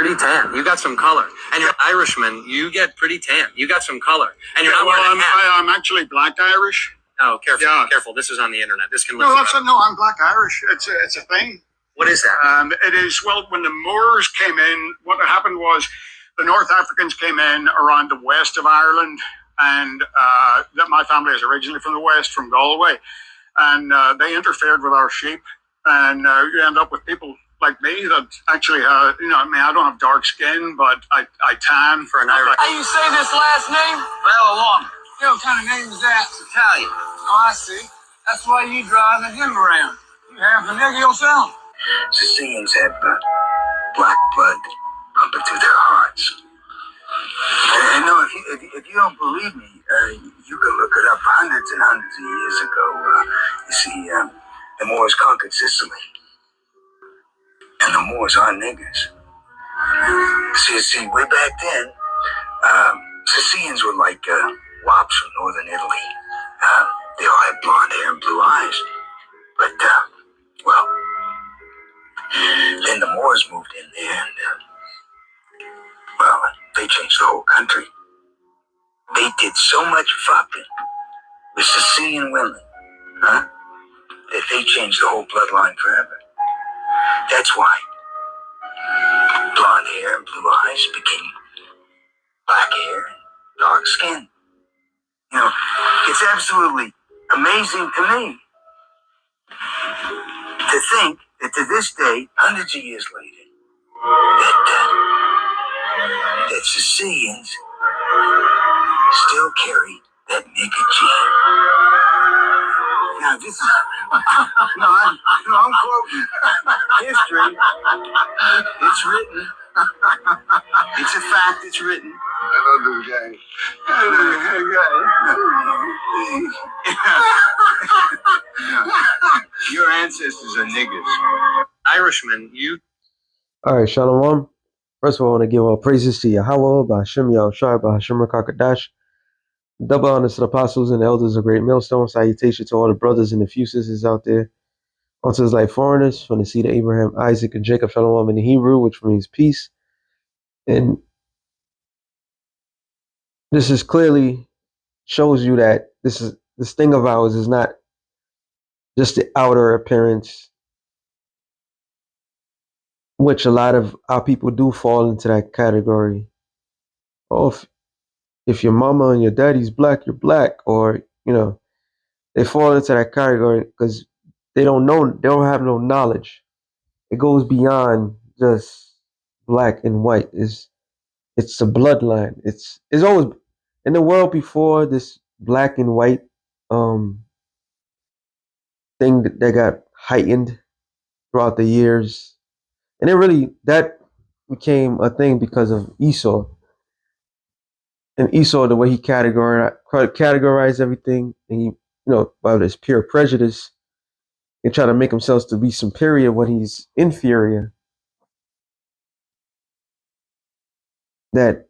pretty tan. You got some color. And you're Irishman. You get pretty tan. You got some color. And you're not wearing a hat. I'm actually black Irish. Oh, careful. Yeah. Careful. This is on the internet. This can No, I'm black Irish. It's a thing. What is that? It is, well, when the Moors came in, what happened was the North Africans came in around the west of Ireland, and that my family is originally from the west, from Galway, and they interfered with our sheep, and you end up with people like me that actually, I don't have dark skin, but I tan for an Irish. How you say this last name? Well, long. Yeah, what kind of name is that? It's Italian. Oh, I see. That's why you driving him around. You half a nigger yourself. Sicilians have black blood pumping through their hearts. And no, if you don't believe me, you can look it up. Hundreds and hundreds of years ago, you see, the Moors conquered Sicily. And the Moors are niggers. See, way back then, Sicilians were like wops from northern Italy. They all had blonde hair and blue eyes. But, well, then the Moors moved in there and, well, they changed the whole country. They did so much fucking with Sicilian women, that they changed the whole bloodline forever. That's why blonde hair and blue eyes became black hair and dark skin. You know, it's absolutely amazing to me to think that to this day, hundreds of years later, that Sicilians still carry that nigger gene. Now, this is, I'm quoting history. It's written. It's a fact. It's written. I don't do that. Your ancestors are niggers. Irishman, you. All right, Shalom. First of all, I want to give all praises to Yahweh, Bahashim Yahushua, Bahashim Rakakadash. Double honors to the apostles and the elders of Great Millstone. Salutation to all the brothers and the few sisters out there. Unto his like foreigners from the seed of Abraham, Isaac, and Jacob. Shalom in the Hebrew, which means peace. And this is clearly shows you that this thing of ours is not just the outer appearance, which a lot of our people do fall into that category. Oh, if your mama and your daddy's black, you're black, or they fall into that category because they don't have no knowledge. It goes beyond just black and white. It's the bloodline. It's always in the world before this black and white thing that got heightened throughout the years, and that became a thing because of Esau. And Esau, the way he categorized everything, and he, by this pure prejudice, and try to make himself to be superior when he's inferior. That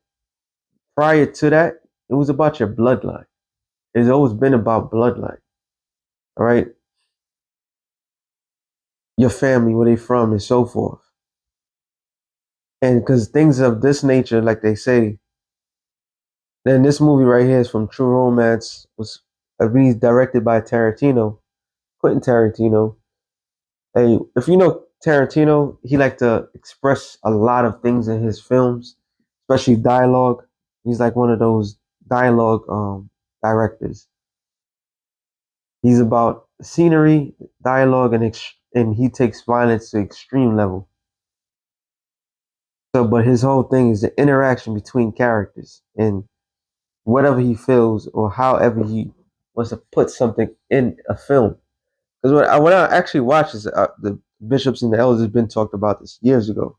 prior to that, it was about your bloodline. It's always been about bloodline. All right? Your family, where they from, and so forth. And because things of this nature, like they say, then this movie right here is from True Romance, was directed by Quentin Tarantino. Hey, if you know Tarantino, he liked to express a lot of things in his films, especially dialogue. He's like one of those dialogue directors. He's about scenery, dialogue, and he takes violence to extreme level. So, but his whole thing is the interaction between characters and whatever he feels or however he wants to put something in a film. Because when I actually watched this, the bishops and the elders have been talked about this years ago.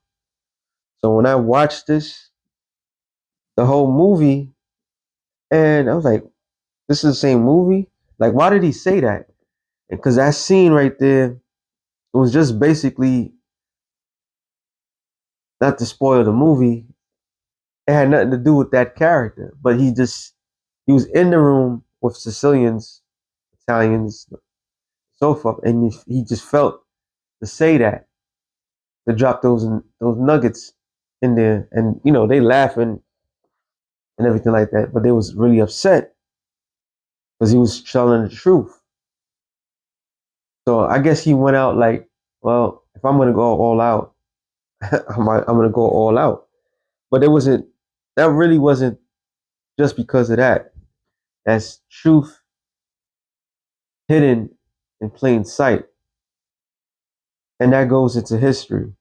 So when I watched this, the whole movie, and I was like, this is the same movie? Like, why did he say that? Because that scene right there, it was just basically, not to spoil the movie, it had nothing to do with that character. But he was in the room with Sicilians, Italians, so forth, and he just felt to say that, to drop those nuggets in there, and they laughing and everything like that, but they was really upset because he was telling the truth. So I guess he went out like, well, if I'm gonna go all out, I'm gonna go all out. But that really wasn't just because of that. That's truth hidden in plain sight. And that goes into history.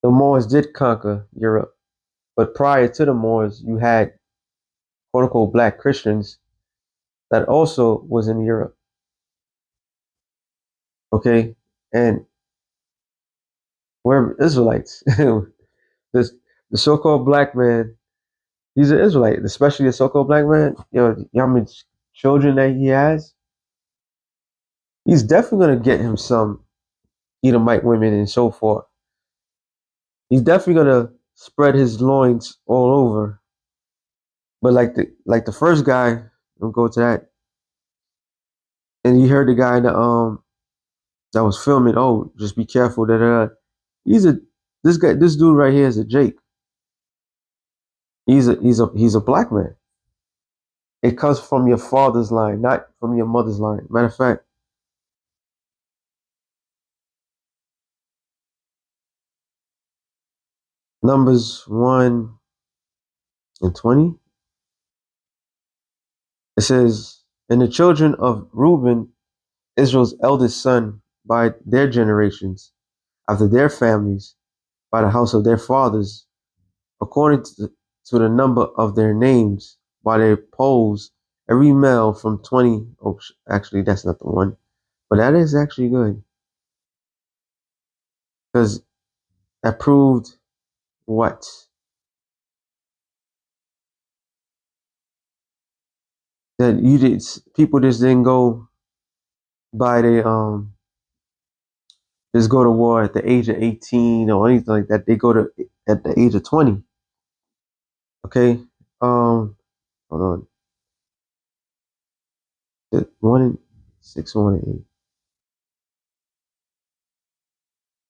The Moors did conquer Europe, but prior to the Moors, you had quote unquote black Christians that also was in Europe. Okay? And we're Israelites. this the so-called black man, he's an Israelite, especially the so-called black man. You know how many children that he has? He's definitely gonna get him some Edomite women and so forth. He's definitely gonna spread his loins all over. But like the first guy, we'll go to that. And you heard the guy that was filming, oh, just be careful that he's a this dude right here is a Jake. He's a black man. It comes from your father's line, not from your mother's line. Matter of fact, Numbers 1:20. It says, and the children of Reuben, Israel's eldest son, by their generations, after their families, by the house of their fathers, according to the number of their names, by their polls, every male from 20. Oh, actually, that's not the one, but that is actually good because that proved what? That people just didn't go by the just go to war at the age of 18 or anything like that. They go to at the age of 20. Okay. Hold on. 1:6, 1:8.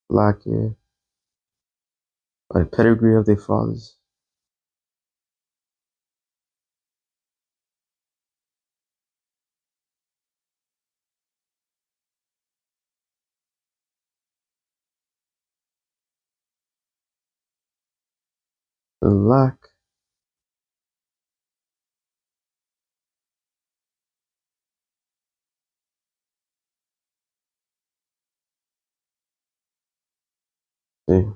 Black, yeah. By the pedigree of their fathers. The lack. Yeah.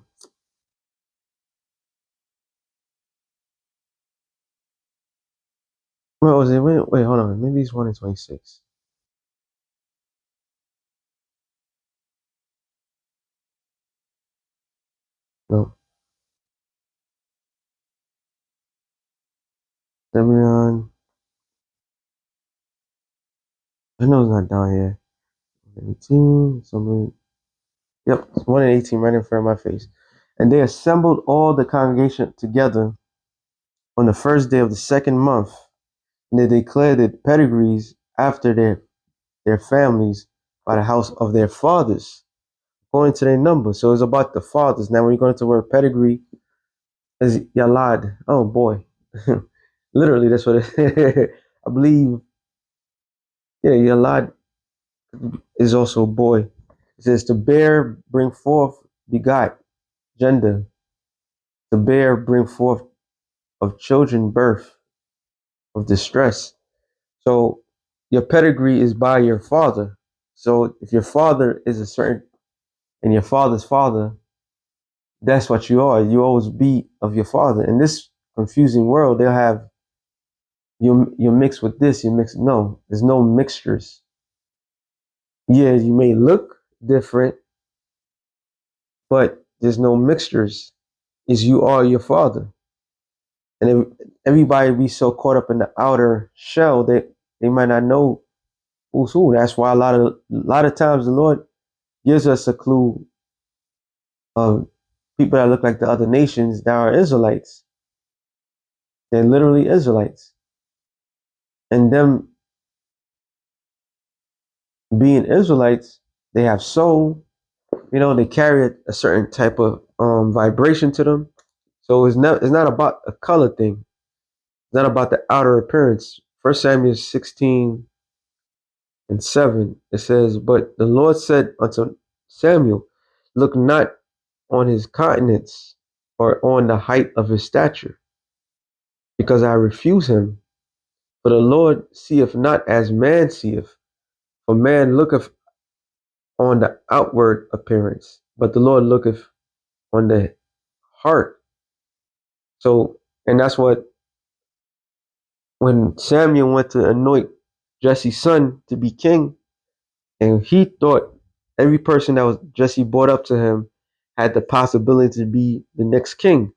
What was it? Wait, hold on. Maybe it's 1:26. No. Simeon. I know it's not down here. 18. Somebody. Yep. It's 1:18 right in front of my face. And they assembled all the congregation together on the first day of the second month. And they declared their pedigrees after their families by the house of their fathers, according to their number. So it's about the fathers. Now, when you go into the word pedigree, is Yalad. Oh boy. Literally, that's what it I believe. Yeah, Yalad is also a boy. It says to bear, bring forth, begot, gender. To bear, bring forth of children, birth, of distress. So your pedigree is by your father. So if your father is a certain, and your father's father, that's what you are. You always be of your father. In this confusing world, they'll have you mix with this, you mix. No, there's no mixtures. Yeah, you may look different, but there's no mixtures. Is you are your father. And if everybody be so caught up in the outer shell that they might not know who's who. That's why a lot of times the Lord gives us a clue of people that look like the other nations that are Israelites. They're literally Israelites. And them being Israelites, they have soul, they carry a certain type of vibration to them. So it's not about a color thing. It's not about the outer appearance. First Samuel 16:7, it says, "But the Lord said unto Samuel, Look not on his countenance or on the height of his stature, because I refuse him. For the Lord seeth not as man seeth, for man looketh on the outward appearance, but the Lord looketh on the heart." So, and that's what, when Samuel went to anoint Jesse's son to be king, and he thought every person that was Jesse brought up to him had the possibility to be the next king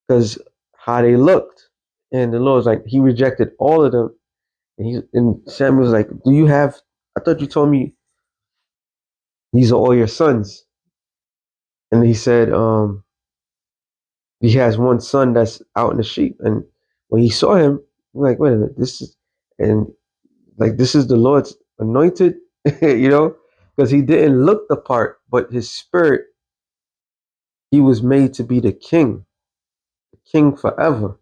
because how they looked. And the Lord was like, he rejected all of them. And Samuel was like, "Do you have? I thought you told me these are all your sons." And he said, he has one son that's out in the sheep. And when he saw him, he's like, "Wait a minute, this is the Lord's anointed," you know, because he didn't look the part, but his spirit, he was made to be the king forever,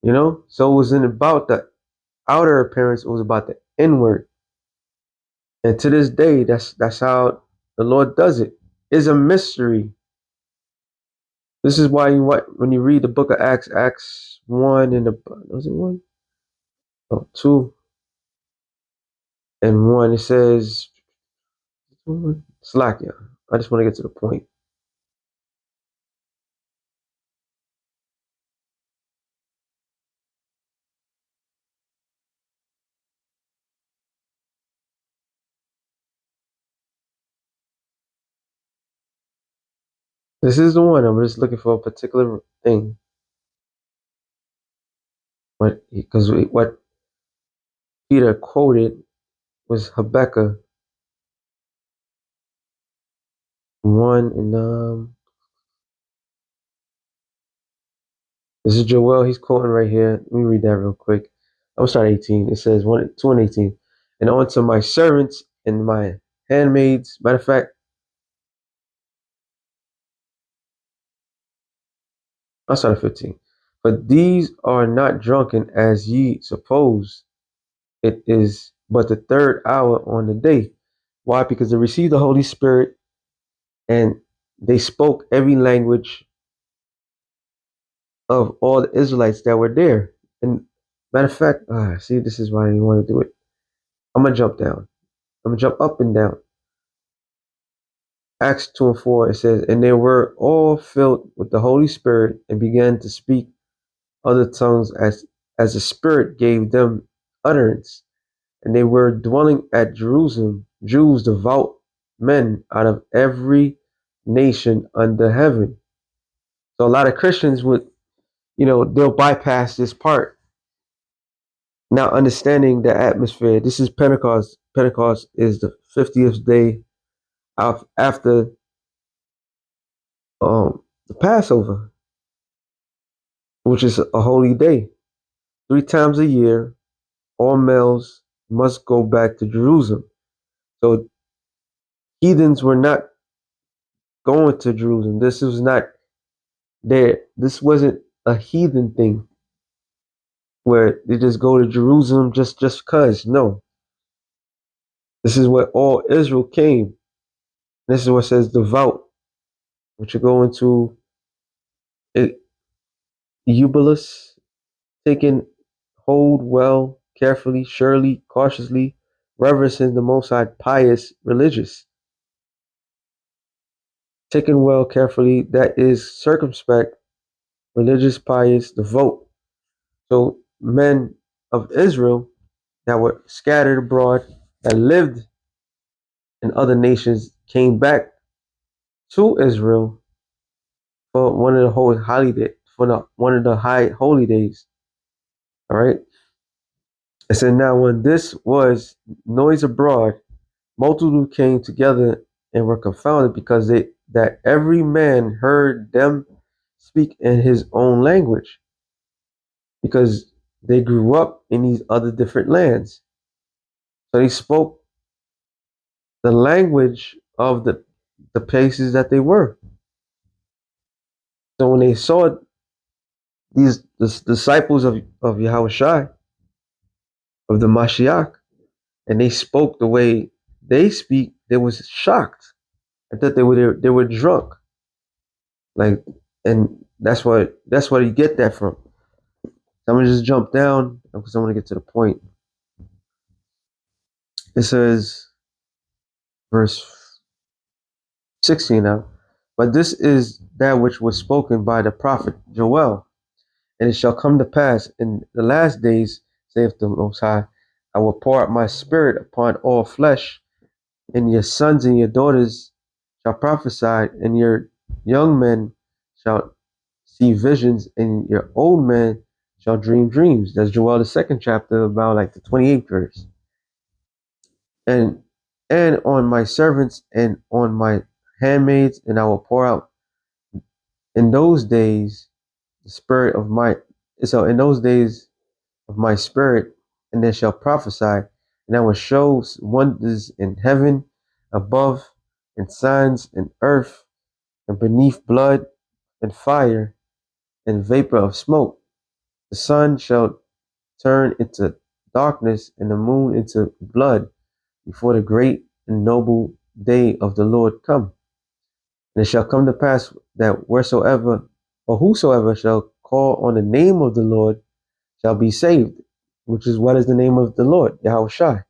you know. So it wasn't about the outer appearance; it was about the inward. And to this day, that's how the Lord does it. It's a mystery. This is why when you read the book of Acts, Acts 1 and was it 1? Oh, 2 and 1, it says, Slack, yeah. I just want to get to the point. This is the one. I'm just looking for a particular thing. But because what Peter quoted was Habakkuk 1 and this is Joel. He's quoting right here. Let me read that real quick. I'm sorry, 18. It says 2 and 18. "And unto my servants and my handmaids." Matter of fact, I started 15. "But these are not drunken as ye suppose. It is but the third hour on the day." Why? Because they received the Holy Spirit and they spoke every language of all the Israelites that were there. And matter of fact, see, this is why I didn't want to do it. I'm gonna jump down. I'm gonna jump up and down. Acts 2 and 4, it says, "And they were all filled with the Holy Spirit and began to speak other tongues as the Spirit gave them utterance. And they were dwelling at Jerusalem, Jews, devout men out of every nation under heaven." So a lot of Christians would, they'll bypass this part, not understanding the atmosphere. This is Pentecost. Pentecost is the 50th day after the Passover, which is a holy day. 3 times a year, all males must go back to Jerusalem. So heathens were not going to Jerusalem. This was not there. This wasn't a heathen thing where they just go to Jerusalem just because. No. This is where all Israel came. This is what says devout, which you go into it, Eubulus, taking hold well, carefully, surely, cautiously, reverencing the Most High, pious, religious. Taken well, carefully, that is circumspect, religious, pious, devout. So men of Israel that were scattered abroad, that lived in other nations, came back to Israel for one of the holy holiday, one of the high holy days. All right. It said, "Now when this was noise abroad, multitude came together and were confounded, because that every man heard them speak in his own language, because they grew up in these other different lands. So they spoke the language of the places that they were. So when they saw the disciples of Yahushua, of the Mashiach, and they spoke the way they speak, they was shocked. I thought they were drunk. Like, and that's where you get that from. So I'm gonna just jump down because I want to get to the point. It says, verse 16 now, but this is that which was spoken by the prophet Joel, and it shall come to pass in the last days, saith the Most High, I will pour out my spirit upon all flesh, and your sons and your daughters shall prophesy, and your young men shall see visions, and your old men shall dream dreams. That's Joel the second chapter, about like the 28th verse. And on my servants and on my handmaids, and I will pour out in those days the spirit of my in those days of my spirit, and they shall prophesy, and I will show wonders in heaven above, and signs in earth, and beneath blood and fire and vapor of smoke. The sun shall turn into darkness, and the moon into blood, before the great and noble day of the Lord come. And it shall come to pass that wheresoever or whosoever shall call on the name of the Lord shall be saved, which is what is the name of the Lord, Yahushua.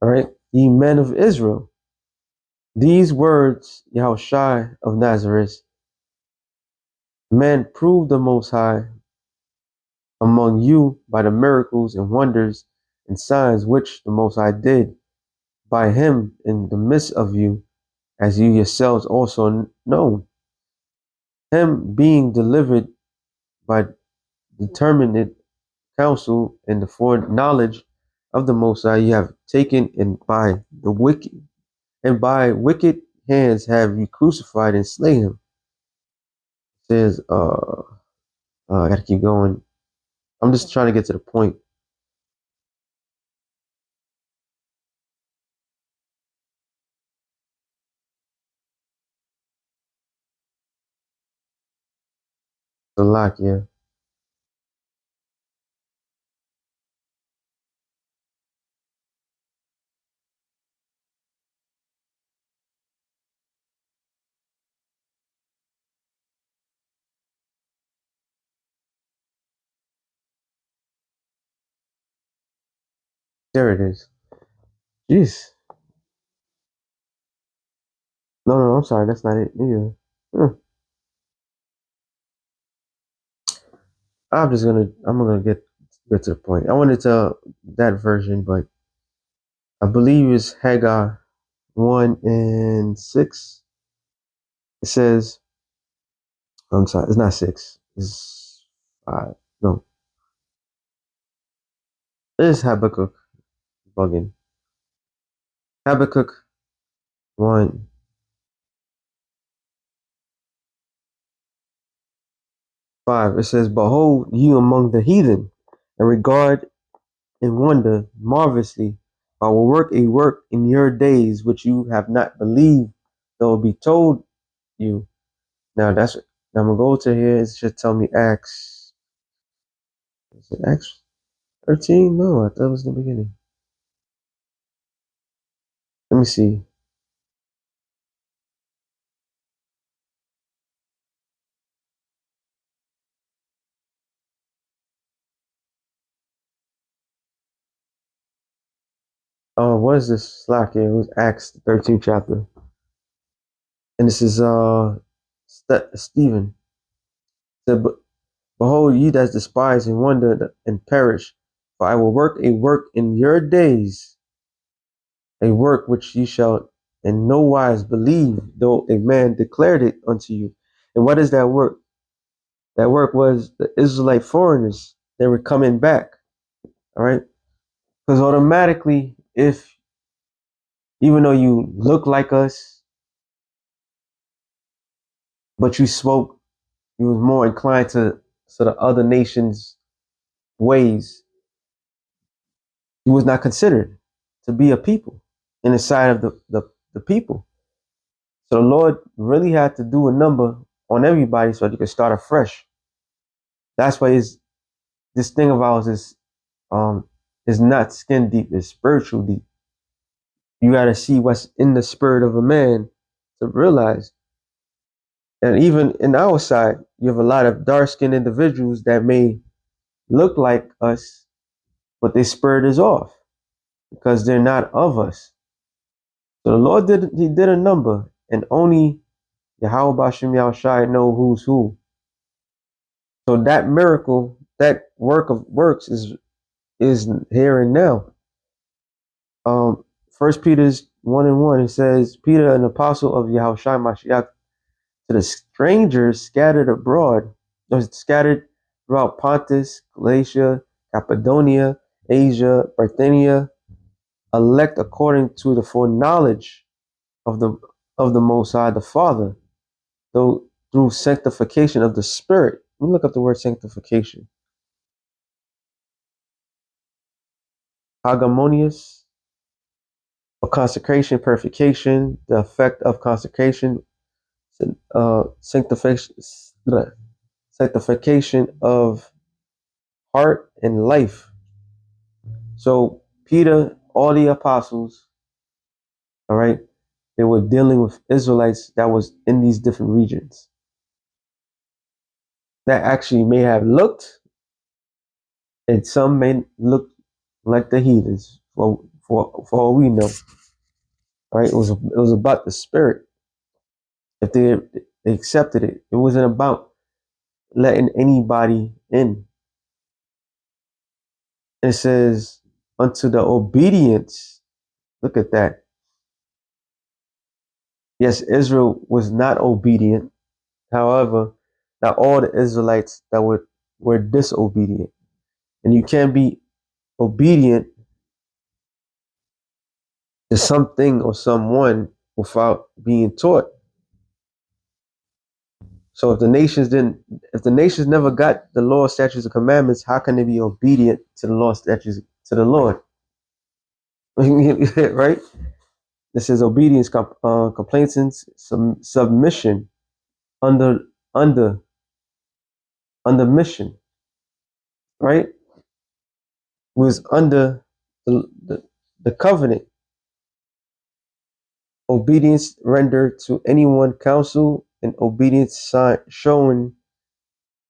All right, ye men of Israel, these words, Yahushua of Nazareth, man proved the Most High among you by the miracles and wonders and signs which the Most High did by him in the midst of you, as you yourselves also know. Him being delivered by determinate counsel and the foreknowledge of the Most High, you have taken, and by wicked hands have you crucified and slain him. It says, I gotta keep going. I'm just trying to get to the point. The lock, yeah. There it is. Jeez. No, I'm sorry. That's not it either. I'm gonna get to the point. I wanted to that version, but I believe it's Haggai 1:6. It says, I'm sorry, it's not 6. It's 5. No, it's Habakkuk bugging. Habakkuk 1. 5. It says, behold, you among the heathen, and regard and wonder marvelously. I will work a work in your days which you have not believed, though it be told you. Now now I'm gonna go to here. It should tell me Acts. Is it Acts 13? No, I thought it was the beginning. Let me see. Oh, what is this slack here? It was Acts 13th chapter. And this is Stephen. It said, behold, ye that despise and wonder and perish, for I will work a work in your days, a work which ye shall in no wise believe, though a man declared it unto you. And what is that work? That work was the Israelite foreigners. They were coming back. All right. Because automatically, even though you look like us, but you spoke, you was more inclined to the other nations' ways, you was not considered to be a people in the sight of the people. So the Lord really had to do a number on everybody so that you could start afresh. That's why this thing of ours is not skin deep, it's spiritual deep. You gotta see what's in the spirit of a man to realize. And even in our side, you have a lot of dark skinned individuals that may look like us, but their spirit is off because they're not of us. So the Lord did a number, and only Yahweh Bashem Yahushai know who's who. So that miracle, that work of works is here and now. First Peter's 1:1, it says, Peter, an apostle of Yahushua Mashiach, to the strangers scattered abroad, or scattered throughout Pontus, Galatia, Cappadocia, Asia, Bithynia, elect according to the foreknowledge of the Most High, the Father, though through sanctification of the Spirit. Let me look up the word sanctification. Hagamonious, or consecration, purification, the effect of consecration, sanctification, sanctification of heart and life. So Peter, all the apostles, all right, they were dealing with Israelites that was in these different regions that actually may have looked, and some may look like the heathens for all we know. All right, it was about the spirit. If they accepted it, it wasn't about letting anybody in. It says unto the obedience. Look at that. Yes, Israel was not obedient. However, not all the Israelites that were disobedient. And you can't be obedient to something or someone without being taught. So if the nations never got the law, statutes, and commandments, how can they be obedient to the law, statutes, to the Lord? Right? This is obedience, complaisance, submission, under under under mission, right? Was under the covenant. Obedience rendered to anyone counsel, and obedience shown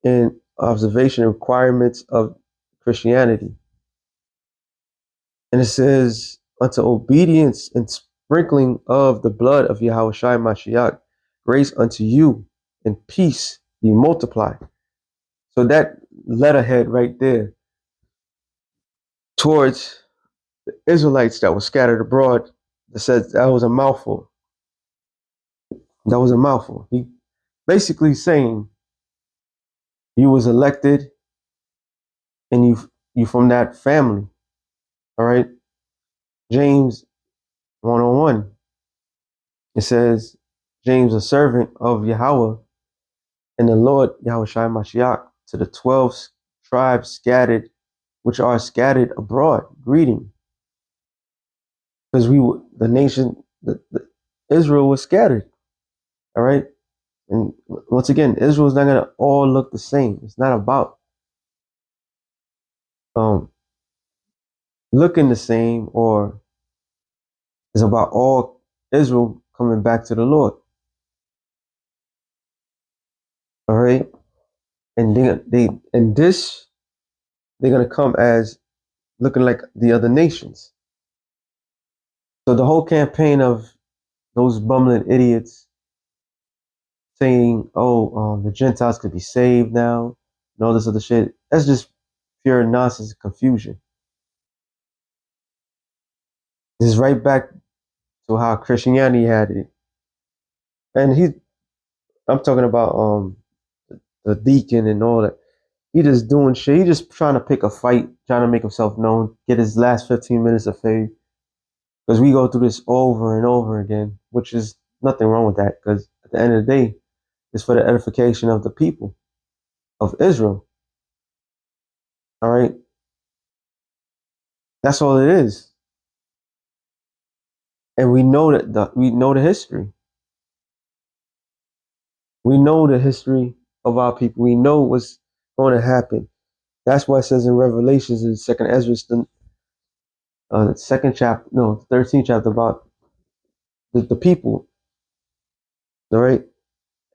in observation requirements of Christianity. And it says, unto obedience and sprinkling of the blood of Yahweh Shai Mashiach, grace unto you and peace be multiplied. So that letterhead right there towards the Israelites that were scattered abroad, that says that was a mouthful. That was a mouthful. He basically saying you was elected and you from that family. All right. James 1:1. It says, James, a servant of Yahweh and the Lord Yahweh Shai Mashiach, to the 12 tribes scattered, which are scattered abroad, greeting. Because the nation, Israel was scattered. All right. And once again, Israel is not going to all look the same. It's not about looking the same, or it's about all Israel coming back to the Lord. All right. And they're going to come as looking like the other nations. So the whole campaign of those bumbling idiots saying, "Oh, the Gentiles could be saved now," and all this other shit, that's just pure nonsense and confusion. This is right back to how Christianity had it. And I'm talking about the deacon and all that. He just doing shit. He just trying to pick a fight, trying to make himself known, get his last 15 minutes of fame. Because we go through this over and over again, which is nothing wrong with that. Because at the end of the day, it's for the edification of the people of Israel. All right. That's all it is. And we know that we know the history. We know the history of our people. We know what's going to happen. That's why it says in Revelations in Second Ezra, the second chapter, no, 13th chapter about the people, all right?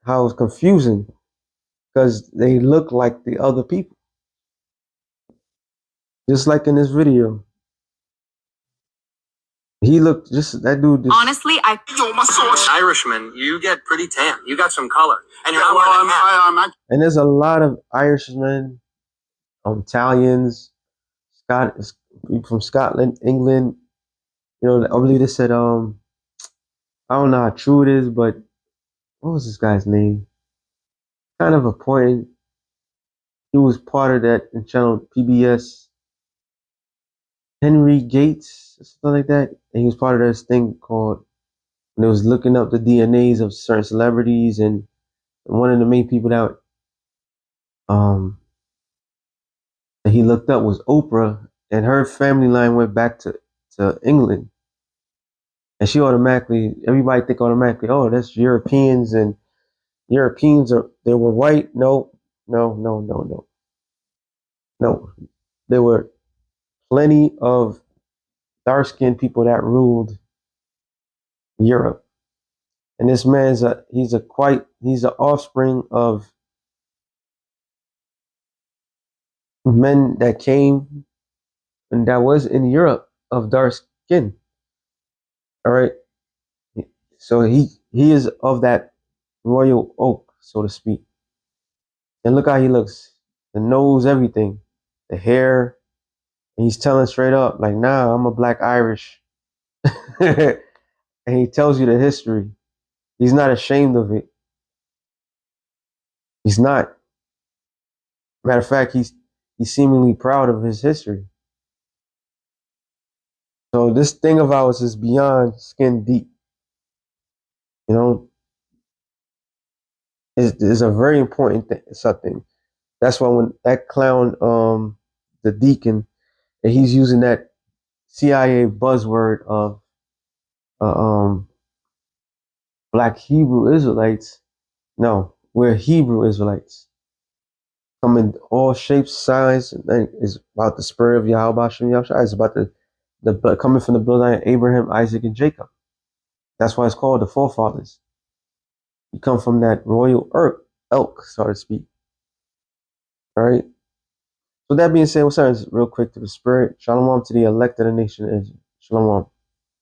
How it's confusing because they look like the other people. Just like in this video, he looked just that dude. Just, Honestly, Irishman, you get pretty tan. You got some color, and you're not Well, wearing a hat. and there's a lot of Irishmen, Italians, people from Scotland, England. You know, I believe they said I don't know how true it is, but what was this guy's name? Kind of a point. He was part of that in channel PBS. Henry Gates, something like that. And he was part of this thing called, and it was looking up the DNAs of certain celebrities, and one of the main people um that he looked up was Oprah, and her family line went back to England. And she automatically, everybody think automatically, oh, that's Europeans, and Europeans they were white. No, no, no, no, no, no. There were plenty of dark-skinned people that ruled Europe. And this man's he's an offspring of men that came and that was in Europe of dark skin. All right. So he is of that royal oak, so to speak. And look how he looks. The nose, everything. The hair. And he's telling straight up, like, nah, I'm a black Irish. And he tells you the history. He's not ashamed of it. He's not. Matter of fact, he's seemingly proud of his history. So this thing of ours is beyond skin deep. You know, is a very important something. That's why when that clown, the deacon, and he's using that CIA buzzword of uh, um, black Hebrew Israelites. No, we're Hebrew Israelites. Come in all shapes, sizes. And it's about the spirit of Yahweh Shem Yahushua. It's about the coming from the bloodline of Abraham, Isaac, and Jacob. That's why it's called the forefathers. You come from that royal elk, so to speak. All right. So that being said, what's up? Real quick to the spirit. Shalom to the elect of the nation of Israel. Shalom.